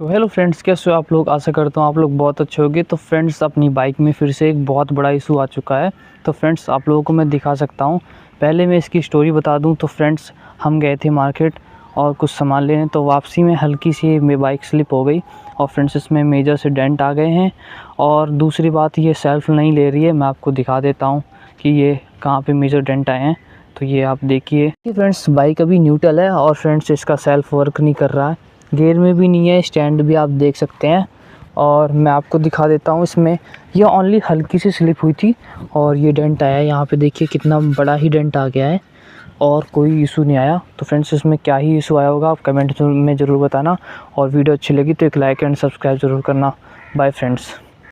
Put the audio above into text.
तो hello friends, कैसे हो आप लोग। आशा करता हूँ आप लोग बहुत अच्छे होंगे। तो फ्रेंड्स, अपनी बाइक में फिर से एक बहुत बड़ा इशू आ चुका है। तो फ्रेंड्स, आप लोगों को मैं दिखा सकता हूँ। पहले मैं इसकी स्टोरी बता दूँ तो फ्रेंड्स, हम गए थे मार्केट और कुछ सामान लेने, तो वापसी में हल्की सी मेरी बाइक स्लिप हो गई और फ्रेंड्स इसमें मेजर से डेंट आ गए हैं। और दूसरी बात, ये सेल्फ़ नहीं ले रही है। मैं आपको दिखा देता हूँ कि ये कहाँ पे मेजर डेंट आए हैं। तो ये आप देखिए कि फ्रेंड्स, बाइक अभी न्यूट्रल है और फ्रेंड्स इसका सेल्फ़ वर्क नहीं कर रहा है, गियर में भी नहीं है, स्टैंड भी आप देख सकते हैं। और मैं आपको दिखा देता हूँ, इसमें ये ओनली हल्की सी स्लिप हुई थी और ये डेंट आया है। यहाँ पे देखिए कितना बड़ा ही डेंट आ गया है और कोई इशू नहीं आया। तो फ्रेंड्स, इसमें क्या ही इशू आया होगा आप कमेंट में ज़रूर बताना। और वीडियो अच्छी लगी तो एक लाइक एंड सब्सक्राइब ज़रूर करना। Bye friends.